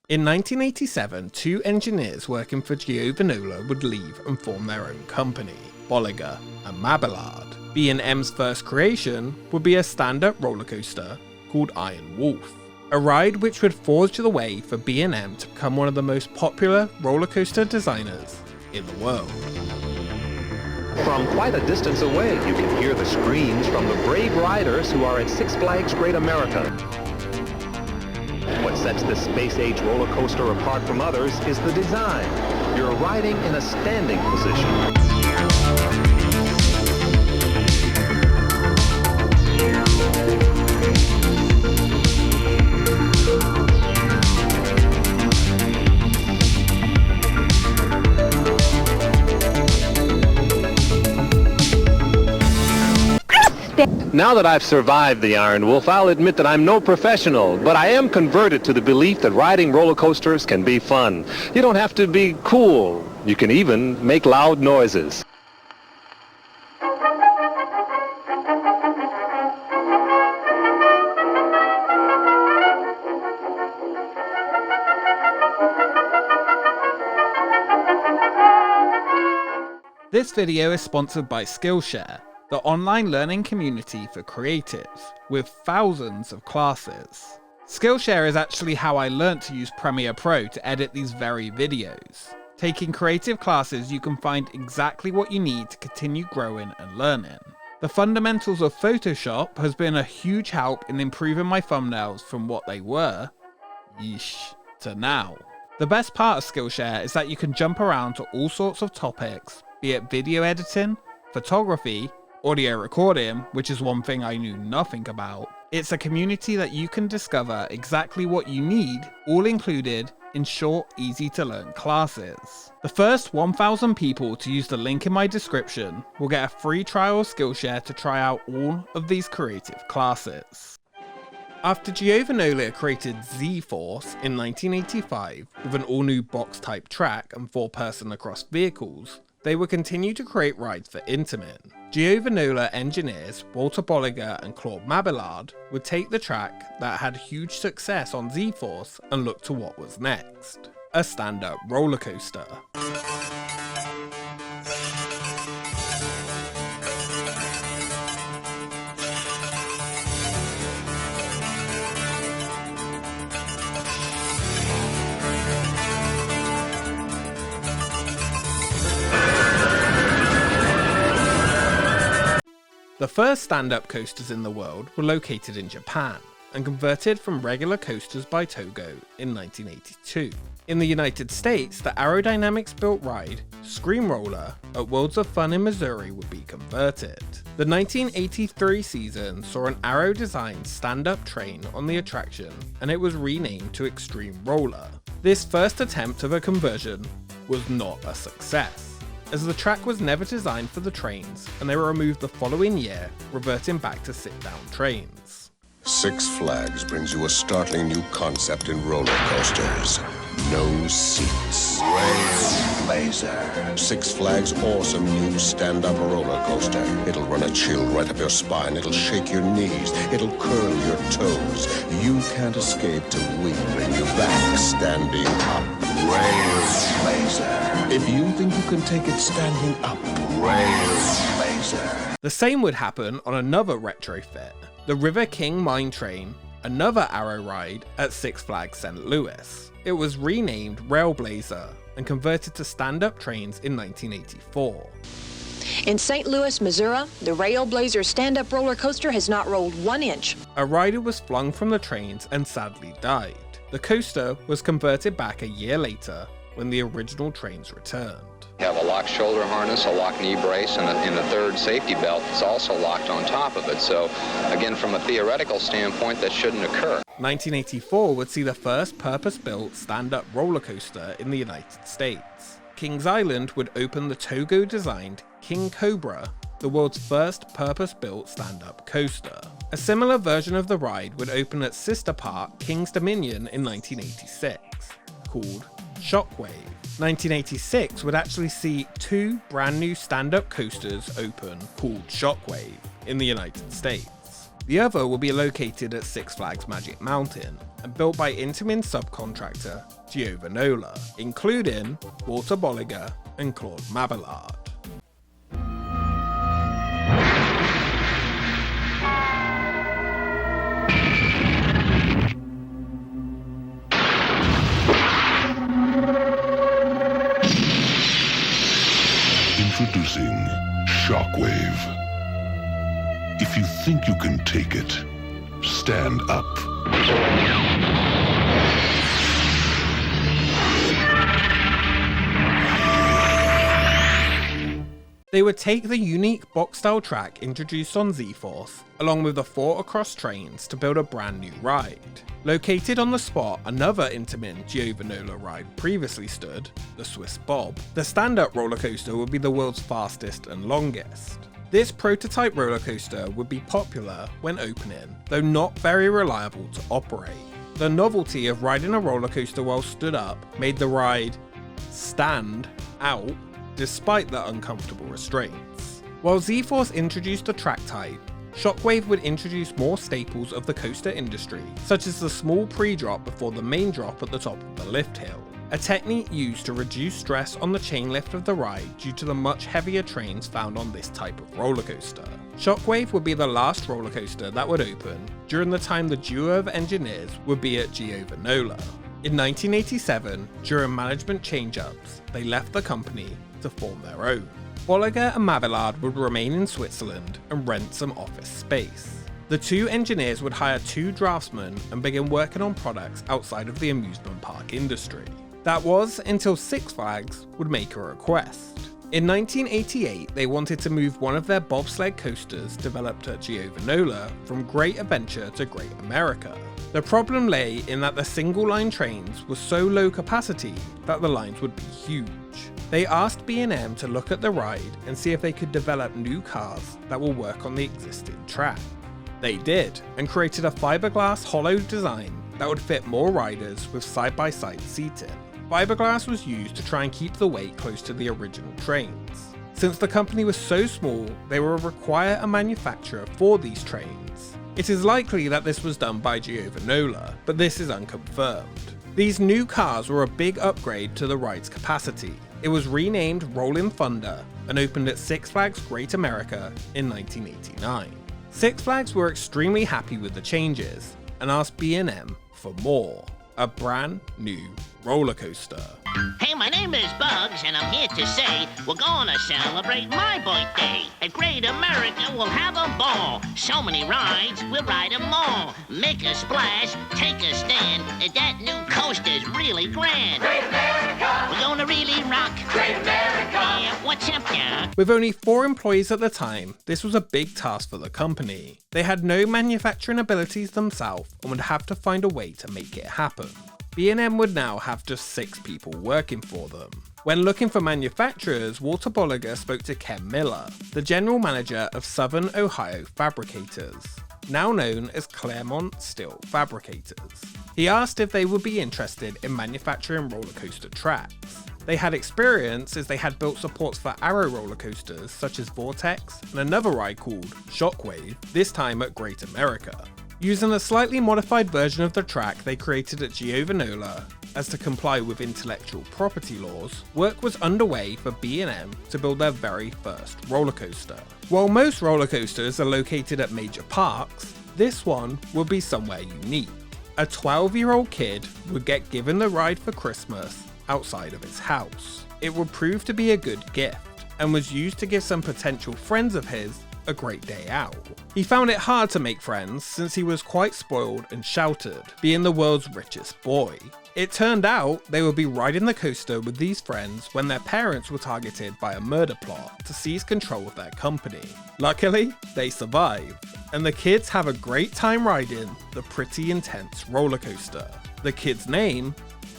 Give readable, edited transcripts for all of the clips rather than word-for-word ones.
In 1987, two engineers working for Giovonola would leave and form their own company, Bolliger and Mabillard. B&M's first creation would be a stand-up roller coaster called Iron Wolf, a ride which would forge the way for B&M to become one of the most popular roller coaster designers in the world. From quite a distance away, you can hear the screams from the brave riders who are at Six Flags Great America. What sets this space-age roller coaster apart from others is the design. You're riding in a standing position. Now that I've survived the Iron Wolf, I'll admit that I'm no professional, but I am converted to the belief that riding roller coasters can be fun. You don't have to be cool. You can even make loud noises. This video is sponsored by Skillshare, the online learning community for creatives, with thousands of classes. Skillshare is actually how I learnt to use Premiere Pro to edit these very videos. Taking creative classes, you can find exactly what you need to continue growing and learning. The fundamentals of Photoshop has been a huge help in improving my thumbnails from what they were, yeesh, to now. The best part of Skillshare is that you can jump around to all sorts of topics, be it video editing, photography, audio recording, which is one thing I knew nothing about. It's a community that you can discover exactly what you need, all included in short, easy to learn classes. The first 1,000 people to use the link in my description will get a free trial of Skillshare to try out all of these creative classes. After Giovonola created Z-Force in 1985 with an all-new box-type track and 4-person across vehicles, they would continue to create rides for Intamin. Giovonola engineers Walter Bolliger and Claude Mabillard would take the track that had huge success on Z-Force and look to what was next: a stand-up roller coaster. The first stand-up coasters in the world were located in Japan and converted from regular coasters by Togo in 1982. In the United States, the aerodynamics-built ride, Scream Roller, at Worlds of Fun in Missouri would be converted. The 1983 season saw an aero-designed stand-up train on the attraction, and it was renamed to Extreme Roller. This first attempt of a conversion was not a success, as the track was never designed for the trains and they were removed the following year, reverting back to sit-down trains. Six Flags brings you a startling new concept in roller coasters. No seats. Trailblazer. Six Flags' awesome new stand-up roller coaster. It'll run a chill right up your spine. It'll shake your knees. It'll curl your toes. You can't escape till we bring you back standing up. Trailblazer. If you think you can take it standing up, Trailblazer. The same would happen on another retrofit, the River King Mine Train, another arrow ride at Six Flags St. Louis. It was renamed Railblazer and converted to stand-up trains in 1984. In St. Louis, Missouri, the Railblazer stand-up roller coaster has not rolled 1 inch. A rider was flung from the trains and sadly died. The coaster was converted back a year later when the original trains returned. You have a locked shoulder harness, a locked knee brace, and a third safety belt that's also locked on top of it. So, again, from a theoretical standpoint, that shouldn't occur. 1984 would see the first purpose-built stand-up roller coaster in the United States. Kings Island would open the Togo-designed King Cobra, the world's first purpose-built stand-up coaster. A similar version of the ride would open at sister park King's Dominion in 1986, called Shockwave. 1986 would actually see two brand new stand-up coasters open called Shockwave in the United States. The other will be located at Six Flags Magic Mountain and built by Intamin subcontractor Giovonola, including Walter Bolliger and Claude Mabillard. Introducing Shockwave. If you think you can take it, stand up. They would take the unique box-style track introduced on Z-Force, along with the 4 across trains to build a brand new ride. Located on the spot another Intamin Giovonola ride previously stood, the Swiss Bob, the stand-up roller coaster would be the world's fastest and longest. This prototype roller coaster would be popular when opening, though not very reliable to operate. The novelty of riding a roller coaster while stood up made the ride stand out despite the uncomfortable restraints. While Z-Force introduced the track type, Shockwave would introduce more staples of the coaster industry, such as the small pre-drop before the main drop at the top of the lift hill, a technique used to reduce stress on the chain lift of the ride due to the much heavier trains found on this type of roller coaster. Shockwave would be the last roller coaster that would open during the time the duo of engineers would be at Giovonola. In 1987, during management change-ups, they left the company to form their own. Bolliger and Mabillard would remain in Switzerland and rent some office space. The two engineers would hire 2 draftsmen and begin working on products outside of the amusement park industry. That was until Six Flags would make a request. In 1988, they wanted to move one of their bobsled coasters developed at Giovonola from Great Adventure to Great America. The problem lay in that the single-line trains were so low capacity that the lines would be huge. They asked B&M to look at the ride and see if they could develop new cars that will work on the existing track. They did, and created a fiberglass hollow design that would fit more riders with side-by-side seating. Fiberglass was used to try and keep the weight close to the original trains. Since the company was so small, they would require a manufacturer for these trains. It is likely that this was done by Giovonola, but this is unconfirmed. These new cars were a big upgrade to the ride's capacity. It was renamed Rollin' Thunder and opened at Six Flags Great America in 1989. Six Flags were extremely happy with the changes and asked B&M for more, a brand new roller coaster. Hey, my name is Bugs, and I'm here to say we're gonna celebrate my birthday. At Great America, we'll have a ball. So many rides, we'll ride them all. Make a splash, take a stand. That new coaster's really grand. Great America! We're gonna really rock. Great America! Yeah, what's up, yeah? With only 4 employees at the time, this was a big task for the company. They had no manufacturing abilities themselves and would have to find a way to make it happen. B&M would now have just 6 people working for them. When looking for manufacturers, Walter Bolliger spoke to Ken Miller, the general manager of Southern Ohio Fabricators, now known as Claremont Steel Fabricators. He asked if they would be interested in manufacturing roller coaster tracks. They had experience as they had built supports for Arrow roller coasters such as Vortex and another ride called Shockwave, this time at Great America. Using a slightly modified version of the track they created at Giovonola, as to comply with intellectual property laws, work was underway for B&M to build their very first roller coaster. While most roller coasters are located at major parks, this one would be somewhere unique. A 12-year-old kid would get given the ride for Christmas outside of his house. It would prove to be a good gift, and was used to give some potential friends of his a great day out. He found it hard to make friends since he was quite spoiled and sheltered, being the world's richest boy. It turned out they would be riding the coaster with these friends when their parents were targeted by a murder plot to seize control of their company. Luckily, they survive, and the kids have a great time riding the pretty intense roller coaster. The kid's name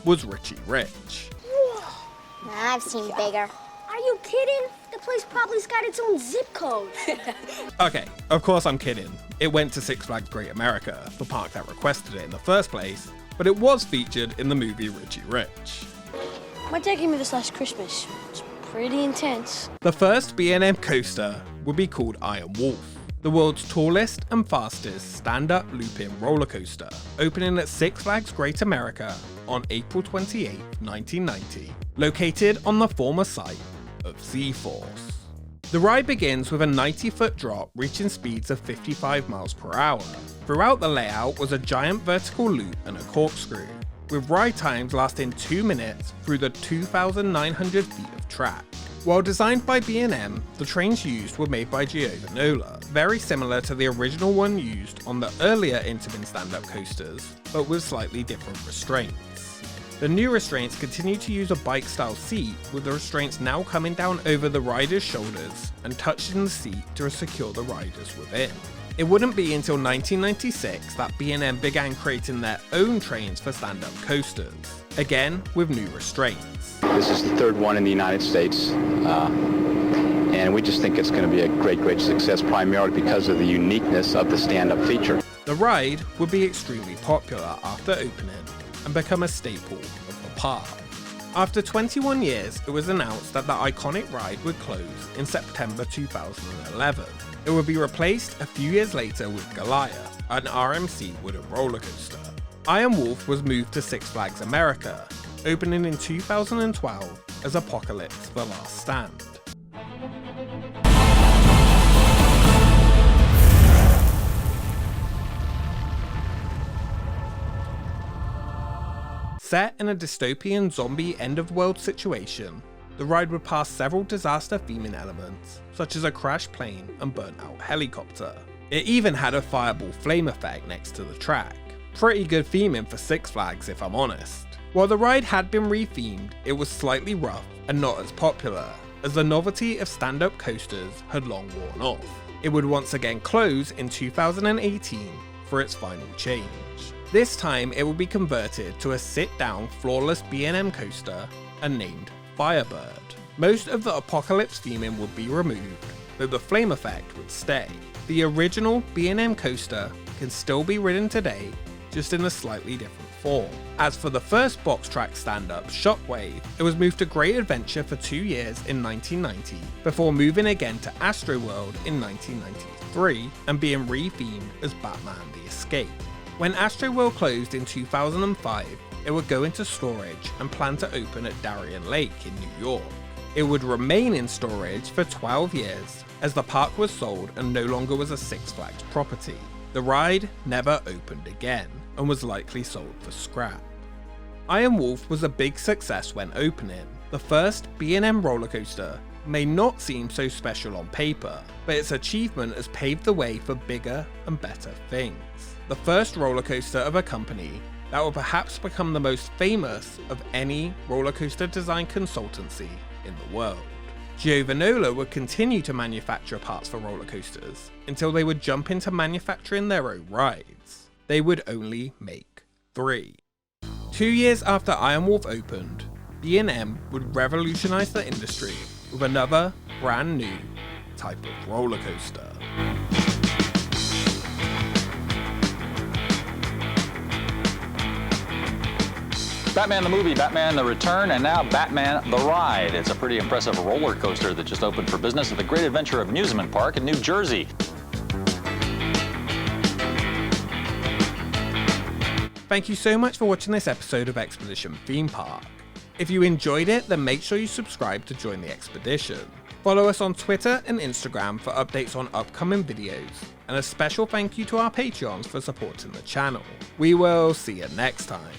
was Richie Rich. Whoa. I've seen bigger. Are you kidding? The place probably's got its own zip code. Okay, of course I'm kidding. It went to Six Flags Great America, the park that requested it in the first place, but it was featured in the movie Richie Rich. My dad gave me this last Christmas. It's pretty intense. The first B&M coaster would be called Iron Wolf. the world's tallest and fastest stand-up looping roller coaster, opening at Six Flags Great America on April 28, 1990, located on the former site of Z-Force. The ride begins with a 90-foot drop reaching speeds of 55 miles per hour. Throughout the layout was a giant vertical loop and a corkscrew, with ride times lasting 2 minutes through the 2,900 feet of track. While designed by B&M, the trains used were made by Giovonola, very similar to the original one used on the earlier Intamin stand-up coasters, but with slightly different restraints. The new restraints continue to use a bike-style seat, with the restraints now coming down over the rider's shoulders and touching the seat to secure the riders within. It wouldn't be until 1996 that B&M began creating their own trains for stand-up coasters, again with new restraints. This is the third one in the United States, and we just think it's going to be a great success, primarily because of the uniqueness of the stand-up feature. The ride would be extremely popular after opening and become a staple of the park. After 21 years, it was announced that the iconic ride would close in September 2011. It would be replaced a few years later with Goliath, an RMC wooden roller coaster. Iron Wolf was moved to Six Flags America, opening in 2012 as Apocalypse: The Last Stand. Set in a dystopian zombie end-of-world situation, the ride would pass several disaster theming elements, such as a crashed plane and burnt-out helicopter. It even had a fireball flame effect next to the track. Pretty good theming for Six Flags, if I'm honest. While the ride had been rethemed, it was slightly rough and not as popular, as the novelty of stand-up coasters had long worn off. It would once again close in 2018 for its final change. This time it would be converted to a sit-down floorless B&M coaster and named Firebird. Most of the Apocalypse theming would be removed, though the flame effect would stay. The original B&M coaster can still be ridden today, just in a slightly different form. As for the first box track stand-up, Shockwave, it was moved to Great Adventure for 2 years in 1990, before moving again to Astroworld in 1993 and being re-themed as Batman the Escape. When Astroworld closed in 2005, it would go into storage and planned to open at Darien Lake in New York. It would remain in storage for 12 years as the park was sold and no longer was a Six Flags property. The ride never opened again and was likely sold for scrap. Iron Wolf was a big success when opening. The first B&M roller coaster may not seem so special on paper, but its achievement has paved the way for bigger and better things. The first roller coaster of a company that will perhaps become the most famous of any roller coaster design consultancy in the world. Giovonola would continue to manufacture parts for roller coasters until they would jump into manufacturing their own rides. They would only make 3. 2 years after Iron Wolf opened, B&M would revolutionize the industry with another brand new type of roller coaster. Batman the movie, Batman the Return, and now Batman the Ride. It's a pretty impressive roller coaster that just opened for business at the Great Adventure Amusement Park in New Jersey. Thank you so much for watching this episode of Expedition Theme Park. If you enjoyed it, then make sure you subscribe to join the expedition. Follow us on Twitter and Instagram for updates on upcoming videos, and a special thank you to our Patreons for supporting the channel. We will see you next time.